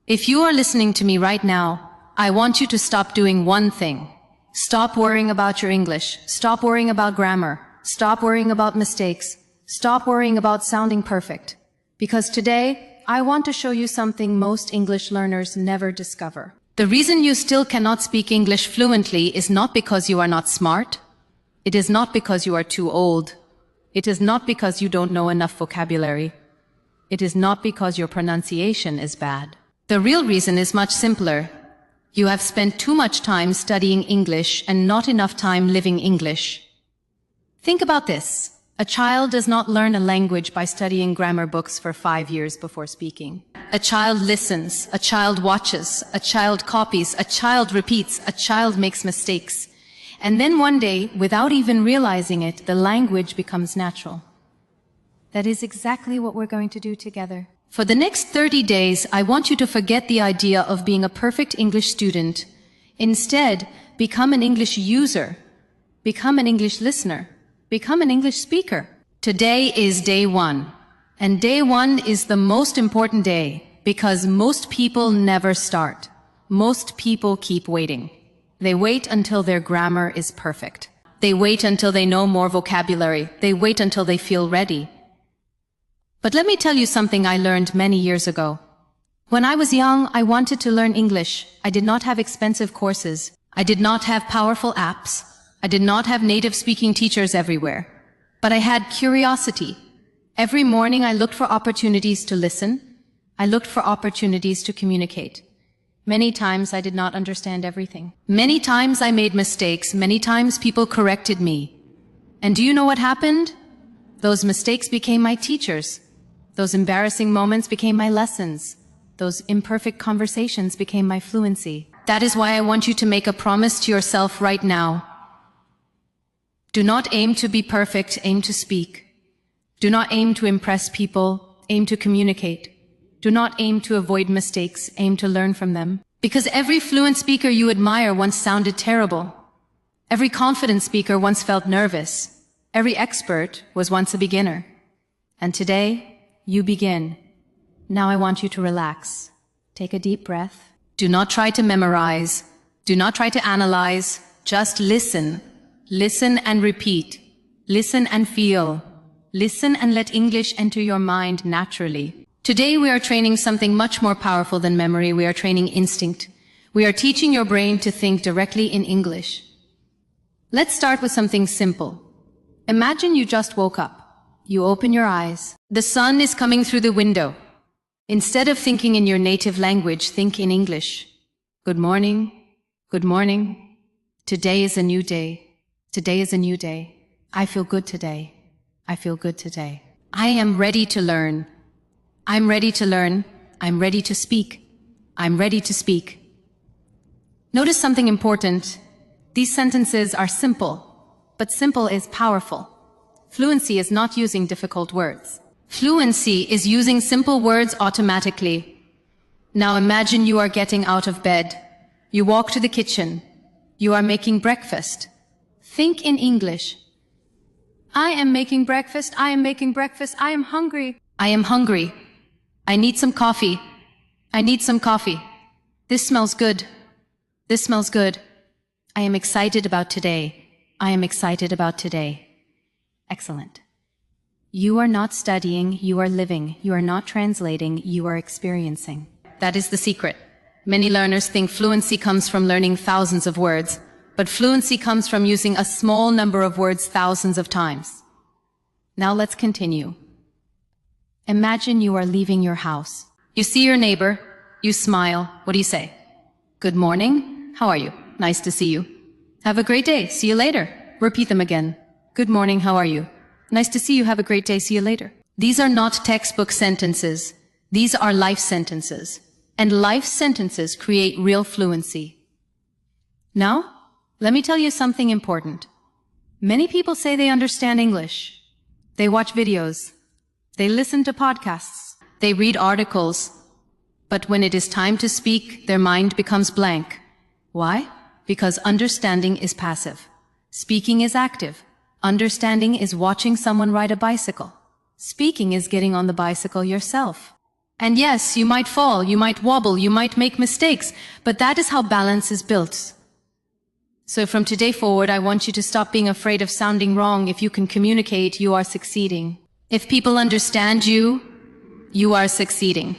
If you are listening to me right now, I want you to stop doing one thing. Stop worrying about your English. Stop worrying about grammar. Stop worrying about mistakes. Stop worrying about sounding perfect. Because today, I want to show you something most English learners never discover. The reason you still cannot speak English fluently is not because you are not smart. It is not because you are too old. It is not because you don't know enough vocabulary. It is not because your pronunciation is bad. The real reason is much simpler. You have spent too much time studying English and not enough time living English. Think about this. A child does not learn a language by studying grammar books for 5 years before speaking. A child listens, a child watches, a child copies, a child repeats, a child makes mistakes. And then one day, without even realizing it, the language becomes natural. That is exactly what we're going to do together. For the next 30 days, I want you to forget the idea of being a perfect English student. Instead, become an English user. Become an English listener. Become an English speaker. Today is day 1. And day 1 is the most important day because most people never start. Most people keep waiting. They wait until their grammar is perfect. They wait until they know more vocabulary. They wait until they feel ready. But let me tell you something I learned many years ago. When I was young, I wanted to learn English. I did not have expensive courses. I did not have powerful apps. I did not have native speaking teachers everywhere. But I had curiosity. Every morning I looked for opportunities to listen. I looked for opportunities to communicate. Many times I did not understand everything. Many times I made mistakes. Many times people corrected me. And do you know what happened? Those mistakes became my teachers. Those embarrassing moments became my lessons. Those imperfect conversations became my fluency. That is why I want you to make a promise to yourself right now. Do not aim to be perfect, aim to speak. Do not aim to impress people, aim to communicate. Do not aim to avoid mistakes, aim to learn from them. Because every fluent speaker you admire once sounded terrible. Every confident speaker once felt nervous. Every expert was once a beginner. And today, you begin. Now I want you to relax. Take a deep breath. Do not try to memorize. Do not try to analyze. Just listen. Listen and repeat. Listen and feel. Listen and let English enter your mind naturally. Today we are training something much more powerful than memory. We are training instinct. We are teaching your brain to think directly in English. Let's start with something simple. Imagine you just woke up. You open your eyes. The sun is coming through the window. Instead of thinking in your native language, think in English. Good morning. Good morning. Today is a new day. Today is a new day. I feel good today. I feel good today. I am ready to learn. I'm ready to learn. I'm ready to speak. I'm ready to speak. Notice something important. These sentences are simple, but simple is powerful. Fluency is not using difficult words. Fluency is using simple words automatically. Now imagine you are getting out of bed. You walk to the kitchen. You are making breakfast. Think in English. I am making breakfast. I am making breakfast. I am hungry. I am hungry. I need some coffee. I need some coffee. This smells good. This smells good. I am excited about today. I am excited about today. Excellent. You are not studying, you are living. You are not translating, you are experiencing. That is the secret. Many learners think fluency comes from learning thousands of words, but fluency comes from using a small number of words thousands of times. Now let's continue. Imagine you are leaving your house. You see your neighbor. You smile. What do you say? Good morning. How are you? Nice to see you. Have a great day. See you later. Repeat them again. Good morning. How are you? Nice to see you. Have a great day. See you later. These are not textbook sentences. These are life sentences. And life sentences create real fluency. Now, let me tell you something important. Many people say they understand English. They watch videos. They listen to podcasts. They read articles. But when it is time to speak, their mind becomes blank. Why? Because understanding is passive. Speaking is active. Understanding is watching someone ride a bicycle. Speaking is getting on the bicycle yourself. And yes, you might fall, you might wobble, you might make mistakes, but that is how balance is built. So from today forward, I want you to stop being afraid of sounding wrong. If you can communicate, you are succeeding. If people understand you, you are succeeding.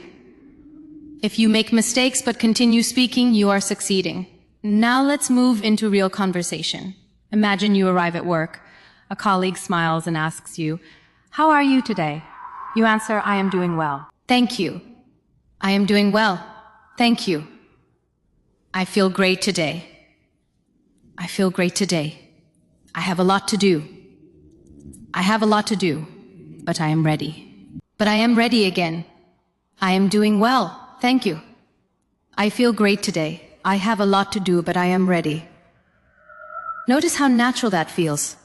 If you make mistakes but continue speaking, you are succeeding. Now let's move into real conversation. Imagine you arrive at work. A colleague smiles and asks you, "How are you today?" You answer, "I am doing well." "Thank you." "I am doing well. Thank you." "I feel great today." "I feel great today. I have a lot to do." "I have a lot to do, but I am ready." "But I am ready again." "I am doing well. Thank you." "I feel great today. I have a lot to do, but I am ready." Notice how natural that feels.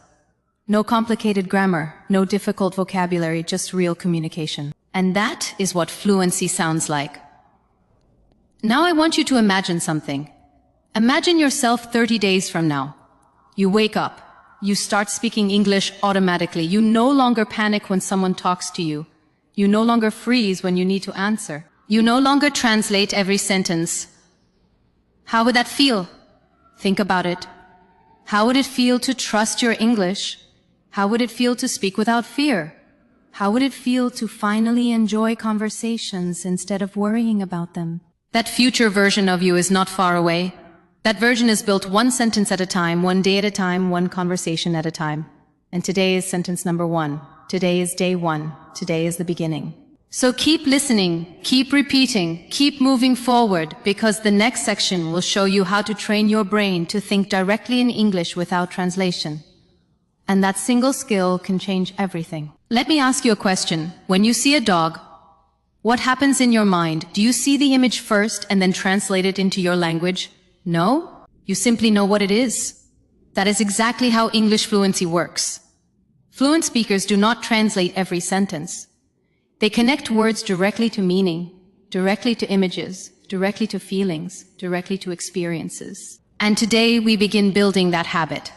No complicated grammar, no difficult vocabulary, just real communication. And that is what fluency sounds like. Now I want you to imagine something. Imagine yourself 30 days from now. You wake up. You start speaking English automatically. You no longer panic when someone talks to you. You no longer freeze when you need to answer. You no longer translate every sentence. How would that feel? Think about it. How would it feel to trust your English? How would it feel to speak without fear? How would it feel to finally enjoy conversations instead of worrying about them? That future version of you is not far away. That version is built one sentence at a time, one day at a time, one conversation at a time. And today is sentence number 1. Today is day 1. Today is the beginning. So keep listening, keep repeating, keep moving forward, because the next section will show you how to train your brain to think directly in English without translation. And that single skill can change everything. Let me ask you a question. When you see a dog, what happens in your mind? Do you see the image first and then translate it into your language? No? You simply know what it is. That is exactly how English fluency works. Fluent speakers do not translate every sentence. They connect words directly to meaning, directly to images, directly to feelings, directly to experiences. And today we begin building that habit.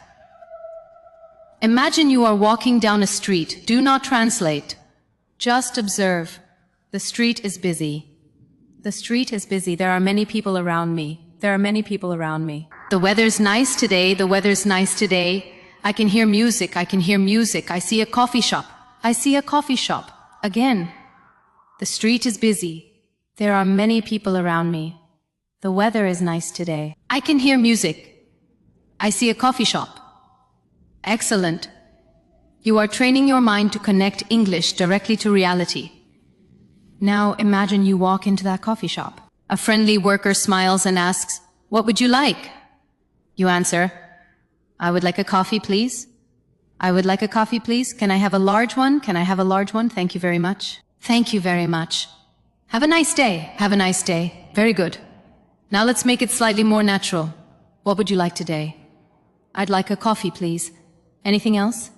Imagine you are walking down a street. Do not translate. Just observe. The street is busy. The street is busy. There are many people around me. There are many people around me. The weather's nice today. The weather's nice today. I can hear music. I can hear music. I see a coffee shop. I see a coffee shop. Again. The street is busy. There are many people around me. The weather is nice today. I can hear music. I see a coffee shop. Excellent. You are training your mind to connect English directly to reality. Now imagine you walk into that coffee shop. A friendly worker smiles and asks, "What would you like?" You answer, "I would like a coffee, please." "I would like a coffee, please. Can I have a large one? Can I have a large one? Thank you very much." "Thank you very much. Have a nice day. Have a nice day. Very good. Now let's make it slightly more natural. What would you like today?" "I'd like a coffee, please. Anything else?"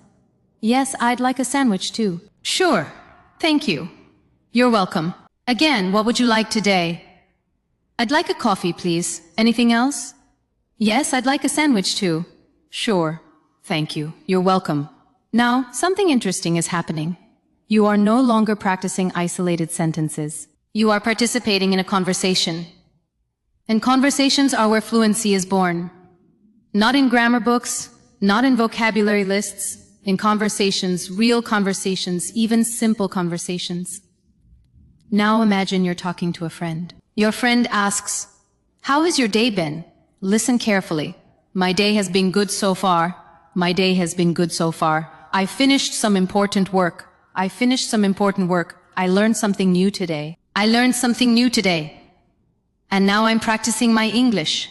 "Yes, I'd like a sandwich too." "Sure. Thank you. You're welcome. Again, what would you like today?" "I'd like a coffee, please. Anything else?" "Yes, I'd like a sandwich too." "Sure. Thank you. You're welcome." Now, something interesting is happening. You are no longer practicing isolated sentences. You are participating in a conversation. And conversations are where fluency is born. Not in grammar books, not in vocabulary lists, in conversations, real conversations, even simple conversations. Now imagine you're talking to a friend. Your friend asks, "How has your day been?" Listen carefully. "My day has been good so far. My day has been good so far. I finished some important work. I finished some important work. I learned something new today. I learned something new today. And now I'm practicing my English.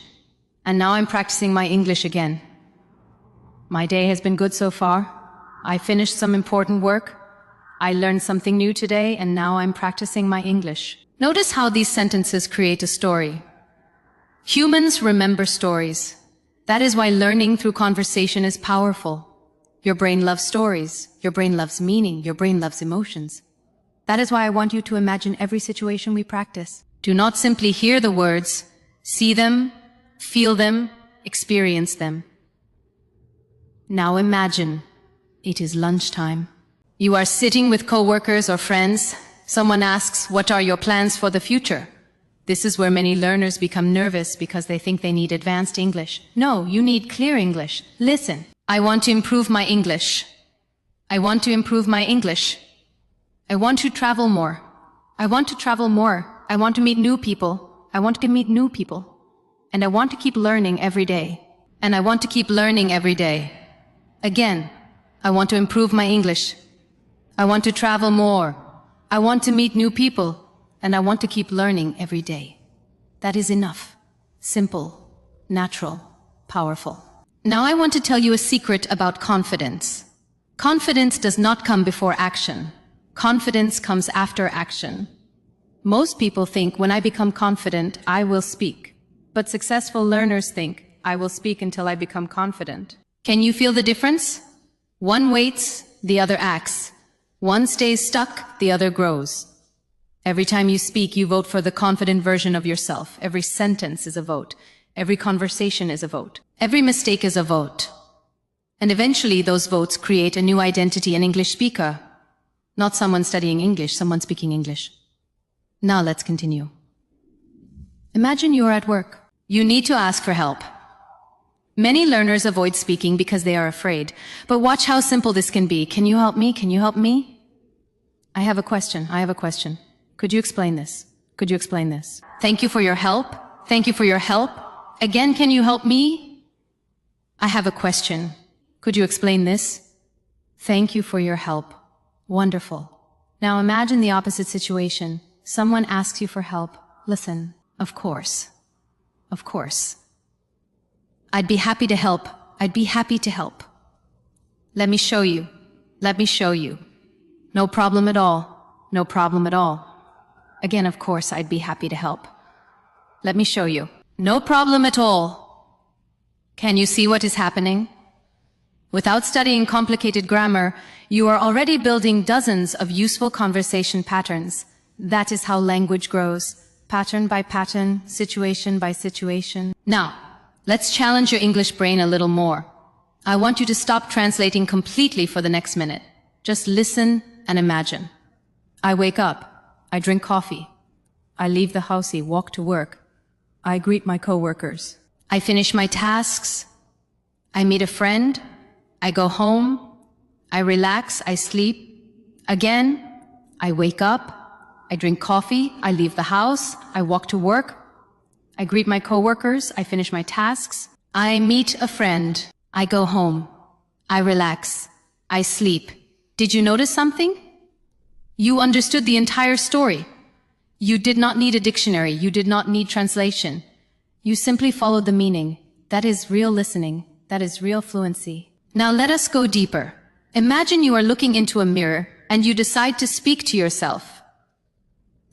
And now I'm practicing my English again. My day has been good so far. I finished some important work. I learned something new today, and now I'm practicing my English." Notice how these sentences create a story. Humans remember stories. That is why learning through conversation is powerful. Your brain loves stories. Your brain loves meaning. Your brain loves emotions. That is why I want you to imagine every situation we practice. Do not simply hear the words. See them, feel them, experience them. Now imagine it is lunchtime. You are sitting with coworkers or friends. Someone asks, what are your plans for the future? This is where many learners become nervous because they think they need advanced English. No, you need clear English. Listen, I want to improve my English. I want to improve my English. I want to travel more. I want to travel more. I want to meet new people. I want to meet new people. And I want to keep learning every day. And I want to keep learning every day. Again, I want to improve my English. I want to travel more. I want to meet new people. And I want to keep learning every day. That is enough. Simple, natural, powerful. Now I want to tell you a secret about confidence. Confidence does not come before action. Confidence comes after action. Most people think when I become confident, I will speak. But successful learners think, I will speak until I become confident. Can you feel the difference? One waits, the other acts. One stays stuck, the other grows. Every time you speak, you vote for the confident version of yourself. Every sentence is a vote. Every conversation is a vote. Every mistake is a vote. And eventually those votes create a new identity, an English speaker. Not someone studying English, someone speaking English. Now let's continue. Imagine you are at work. You need to ask for help. Many learners avoid speaking because they are afraid. But watch how simple this can be. Can you help me? Can you help me? I have a question. Could you explain this? Could you explain this? Thank you for your help. Thank you for your help. Again, can you help me? I have a question. Could you explain this? Thank you for your help. Wonderful. Now imagine the opposite situation. Someone asks you for help. Listen. Of course. Of course. I'd be happy to help. I'd be happy to help. Let me show you. Let me show you. No problem at all. No problem at all. Again, of course, I'd be happy to help. Let me show you. No problem at all. Can you see what is happening? Without studying complicated grammar, you are already building dozens of useful conversation patterns. That is how language grows. Pattern by pattern, situation by situation. Now, let's challenge your English brain a little more. I want you to stop translating completely for the next minute. Just listen and imagine. I wake up. I drink coffee. I leave the house, walk to work. I greet my coworkers. I finish my tasks. I meet a friend. I go home. I relax. I sleep. Again, I wake up. I drink coffee. I leave the house. I walk to work. I greet my coworkers. I finish my tasks. I meet a friend. I go home. I relax. I sleep. Did you notice something? You understood the entire story. You did not need a dictionary. You did not need translation. You simply followed the meaning. That is real listening. That is real fluency. Now let us go deeper. Imagine you are looking into a mirror and you decide to speak to yourself.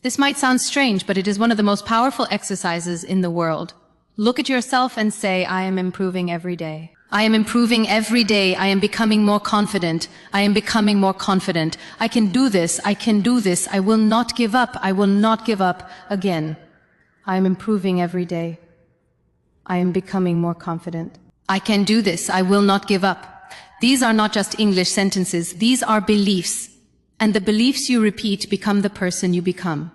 This might sound strange, but it is one of the most powerful exercises in the world. Look at yourself and say, I am improving every day. I am improving every day. I am becoming more confident. I am becoming more confident. I can do this. I can do this. I will not give up. I will not give up. Again, I am improving every day. I am becoming more confident. I can do this. I will not give up. These are not just English sentences. These are beliefs. And the beliefs you repeat become the person you become.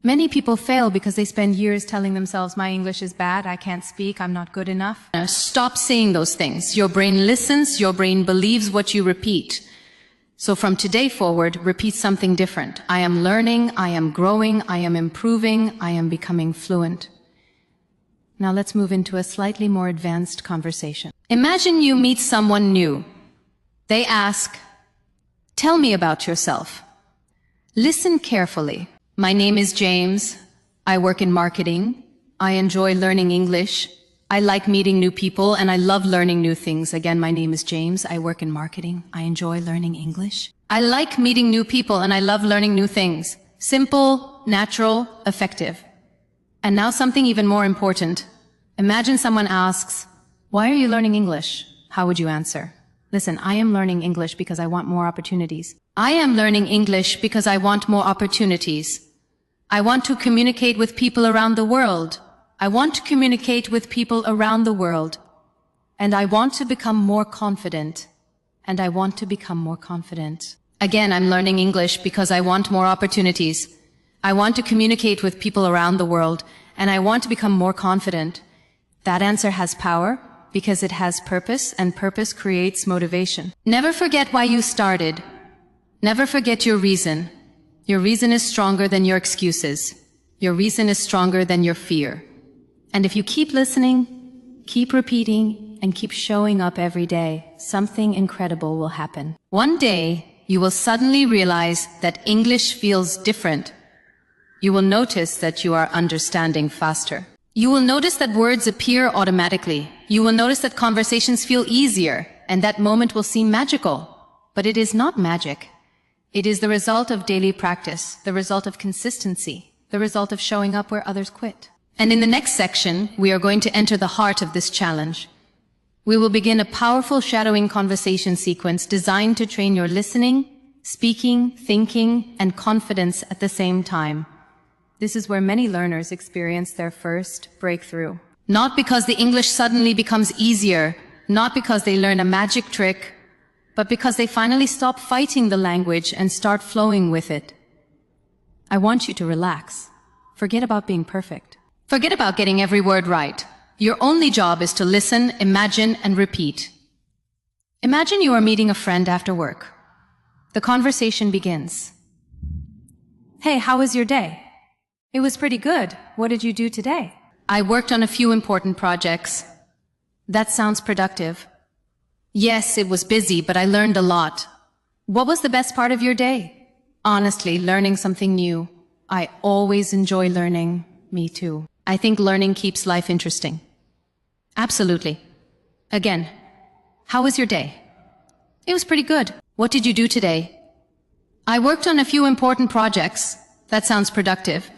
Many people fail because they spend years telling themselves, my English is bad, I can't speak, I'm not good enough. Stop saying those things. Your brain listens, your brain believes what you repeat. So from today forward, repeat something different. I am learning, I am growing, I am improving, I am becoming fluent. Now let's move into a slightly more advanced conversation. Imagine you meet someone new. They ask, tell me about yourself. Listen carefully. My name is James. I work in marketing. I enjoy learning English. I like meeting new people and I love learning new things. Again, my name is James. I work in marketing. I enjoy learning English. I like meeting new people and I love learning new things. Simple, natural, effective. And now something even more important. Imagine someone asks, why are you learning English? How would you answer? Listen, I am learning English because I want more opportunities. I am learning English because I want more opportunities. I want to communicate with people around the world. I want to communicate with people around the world. And I want to become more confident. And I want to become more confident. Again, I'm learning English because I want more opportunities. I want to communicate with people around the world, and I want to become more confident. That answer has power because it has purpose, and purpose creates motivation. Never forget why you started. Never forget your reason. Your reason is stronger than your excuses. Your reason is stronger than your fear. And if you keep listening, keep repeating, and keep showing up every day, something incredible will happen. One day, you will suddenly realize that English feels different. You will notice that you are understanding faster. You will notice that words appear automatically. You will notice that conversations feel easier, and that moment will seem magical. But it is not magic. It is the result of daily practice, the result of consistency, the result of showing up where others quit. And in the next section, we are going to enter the heart of this challenge. We will begin a powerful shadowing conversation sequence designed to train your listening, speaking, thinking, and confidence at the same time. This is where many learners experience their first breakthrough. Not because the English suddenly becomes easier, not because they learn a magic trick, but because they finally stop fighting the language and start flowing with it. I want you to relax. Forget about being perfect. Forget about getting every word right. Your only job is to listen, imagine, and repeat. Imagine you are meeting a friend after work. The conversation begins. Hey, how was your day? It was pretty good. What did you do today? I worked on a few important projects. That sounds productive. Yes, it was busy, but I learned a lot. What was the best part of your day? Honestly, learning something new. I always enjoy learning. Me too. I think learning keeps life interesting. Absolutely. Again, how was your day? It was pretty good. What did you do today? I worked on a few important projects. That sounds productive.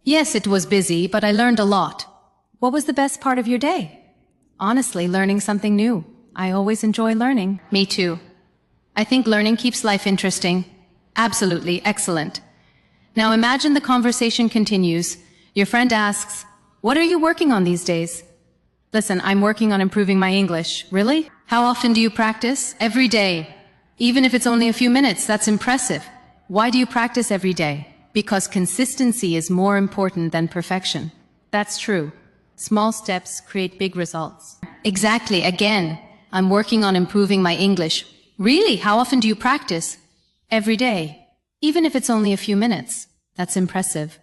Yes, it was busy, but I learned a lot. What was the best part of your day? Honestly, learning something new. I always enjoy learning. Me too. I think learning keeps life interesting. Absolutely, excellent. Now imagine the conversation continues. Your friend asks, "What are you working on these days?" Listen, I'm working on improving my English. Really? How often do you practice? Every day. Even if it's only a few minutes, that's impressive. Why do you practice every day? Because consistency is more important than perfection. That's true. Small steps create big results. Exactly. Again, I'm working on improving my English. Really? How often do you practice? Every day. Even if it's only a few minutes. That's impressive.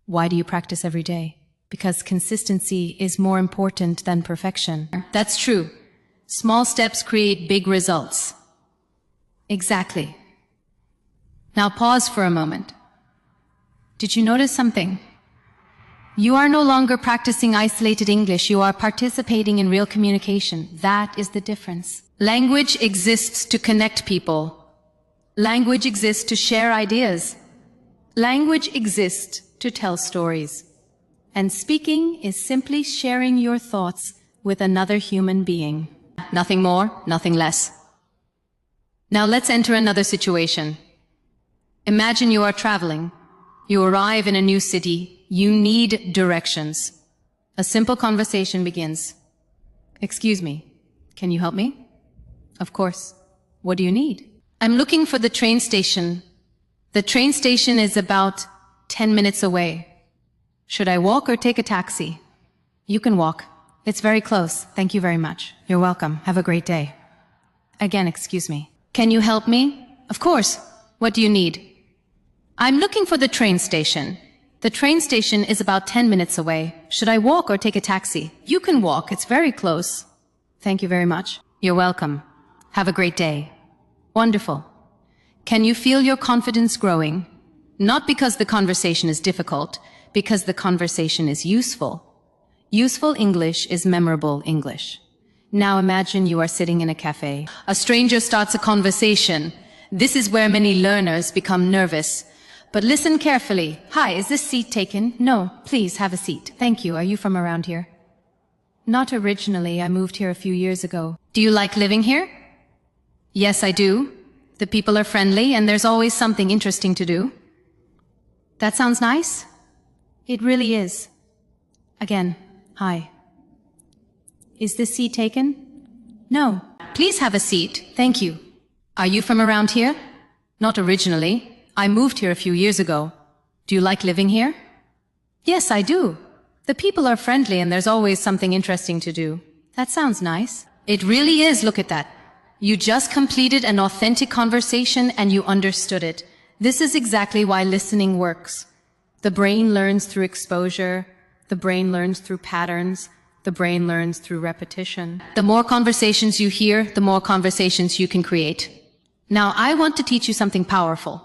Why do you practice every day? Because consistency is more important than perfection. That's true. Small steps create big results. Exactly. Now pause for a moment. Did you notice something? You are no longer practicing isolated English. You are participating in real communication. That is the difference. Language exists to connect people. Language exists to share ideas. Language exists to tell stories. And speaking is simply sharing your thoughts with another human being. Nothing more, nothing less. Now let's enter another situation. Imagine you are traveling. You arrive in a new city. You need directions. A simple conversation begins. Excuse me, can you help me? Of course. What do you need? I'm looking for the train station. The train station is about 10 minutes away. Should I walk or take a taxi? You can walk. It's very close. Thank you very much. You're welcome. Have a great day. Again, excuse me. Can you help me? Of course. What do you need? I'm looking for the train station. The train station is about 10 minutes away. Should I walk or take a taxi? You can walk. It's very close. Thank you very much. You're welcome. Have a great day. Wonderful. Can you feel your confidence growing? Not because the conversation is difficult, because the conversation is useful. Useful English is memorable English. Now imagine you are sitting in a cafe. A stranger starts a conversation. This is where many learners become nervous. But listen carefully. Hi, is this seat taken? No, please have a seat. Thank you. Are you from around here? Not originally. I moved here a few years ago. Do you like living here? Yes, I do. The people are friendly and there's always something interesting to do. That sounds nice. It really is. Again, hi. Is this seat taken? No. Please have a seat. Thank you. Are you from around here? Not originally. I moved here a few years ago. Do you like living here? Yes, I do. The people are friendly and there's always something interesting to do. That sounds nice. It really is, look at that. You just completed an authentic conversation and you understood it. This is exactly why listening works. The brain learns through exposure. The brain learns through patterns. The brain learns through repetition. The more conversations you hear, the more conversations you can create. Now, I want to teach you something powerful.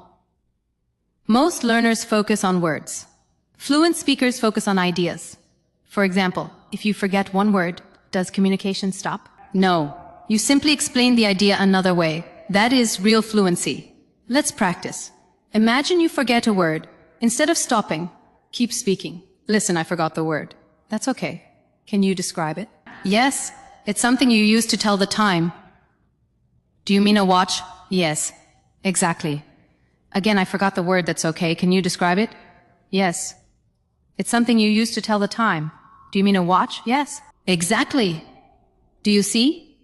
Most learners focus on words. Fluent speakers focus on ideas. For example, if you forget one word, does communication stop? No. You simply explain the idea another way. That is real fluency. Let's practice. Imagine you forget a word. Instead of stopping, keep speaking. Listen, I forgot the word. That's okay. Can you describe it? Yes, it's something you use to tell the time. Do you mean a watch? Yes, exactly. Again, I forgot the word. That's okay. Can you describe it? Yes. It's something you use to tell the time. Do you mean a watch? Yes. Exactly. Do you see?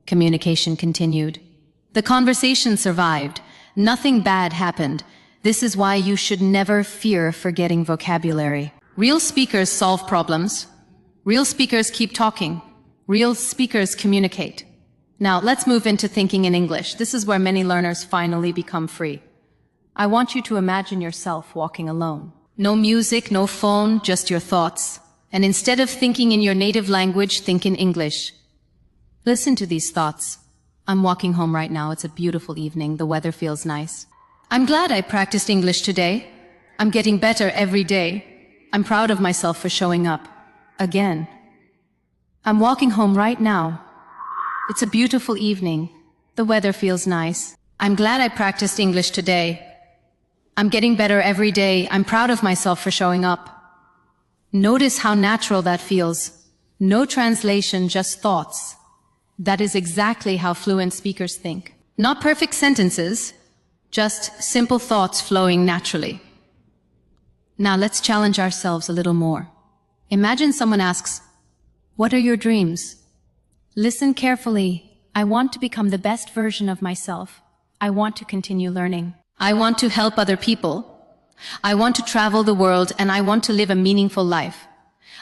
Communication continued. The conversation survived. Nothing bad happened. This is why you should never fear forgetting vocabulary. Real speakers solve problems. Real speakers keep talking. Real speakers communicate. Now, let's move into thinking in English. This is where many learners finally become free. I want you to imagine yourself walking alone. No music, no phone, just your thoughts. And instead of thinking in your native language, think in English. Listen to these thoughts. I'm walking home right now. It's a beautiful evening. The weather feels nice. I'm glad I practiced English today. I'm getting better every day. I'm proud of myself for showing up. Again. I'm walking home right now. It's a beautiful evening. The weather feels nice. I'm glad I practiced English today. I'm getting better every day. I'm proud of myself for showing up. Notice how natural that feels. No translation, just thoughts. That is exactly how fluent speakers think. Not perfect sentences, just simple thoughts flowing naturally. Now let's challenge ourselves a little more. Imagine someone asks, "What are your dreams?" Listen carefully. I want to become the best version of myself. I want to continue learning. I want to help other people. I want to travel the world and I want to live a meaningful life.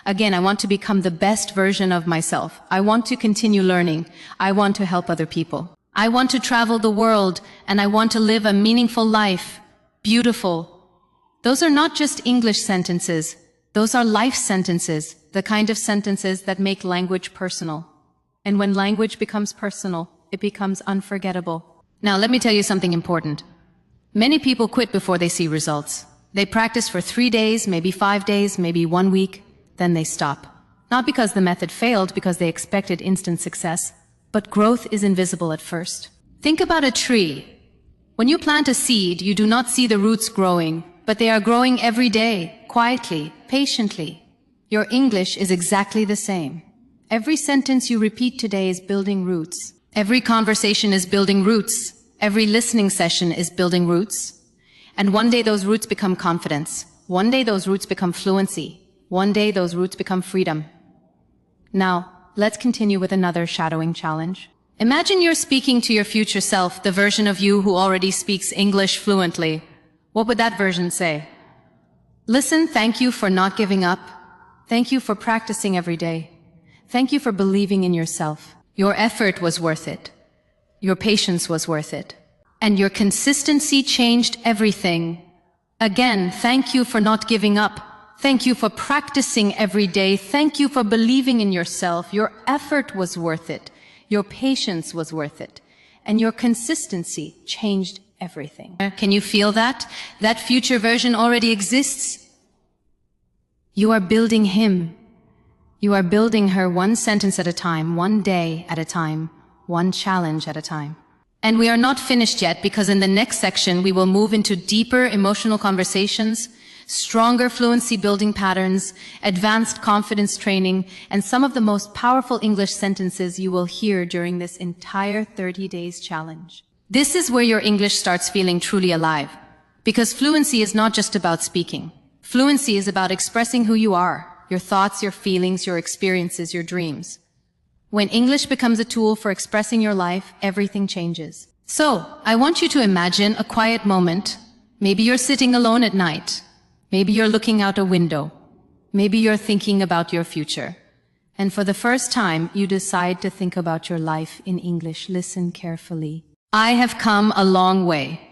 Again, I want to become the best version of myself. I want to continue learning. I want to help other people. I want to travel the world and I want to live a meaningful life. Beautiful. Those are not just English sentences. Those are life sentences, the kind of sentences that make language personal. And when language becomes personal, it becomes unforgettable. Now, let me tell you something important. Many people quit before they see results. They practice for 3 days, maybe 5 days, maybe 1 week, then they stop. Not because the method failed, because they expected instant success, but growth is invisible at first. Think about a tree. When you plant a seed, you do not see the roots growing, but they are growing every day, quietly, patiently. Your English is exactly the same. Every sentence you repeat today is building roots. Every conversation is building roots. Every listening session is building roots. And one day those roots become confidence. One day those roots become fluency. One day those roots become freedom. Now, let's continue with another shadowing challenge. Imagine you're speaking to your future self, the version of you who already speaks English fluently. What would that version say? Listen, thank you for not giving up. Thank you for practicing every day. Thank you for believing in yourself. Your effort was worth it. Your patience was worth it. And your consistency changed everything. Again, thank you for not giving up. Thank you for practicing every day. Thank you for believing in yourself. Your effort was worth it. Your patience was worth it. And your consistency changed everything. Can you feel that? That future version already exists. You are building him. You are building her one sentence at a time, one day at a time, one challenge at a time. And we are not finished yet, because in the next section we will move into deeper emotional conversations, stronger fluency building patterns, advanced confidence training, and some of the most powerful English sentences you will hear during this entire 30 days challenge. This is where your English starts feeling truly alive, because fluency is not just about speaking. Fluency is about expressing who you are, your thoughts, your feelings, your experiences, your dreams. When English becomes a tool for expressing your life, everything changes. So, I want you to imagine a quiet moment. Maybe you're sitting alone at night. Maybe you're looking out a window. Maybe you're thinking about your future. And for the first time, you decide to think about your life in English. Listen carefully. I have come a long way.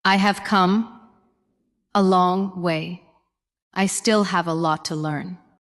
I have come a long way. I still have a lot to learn.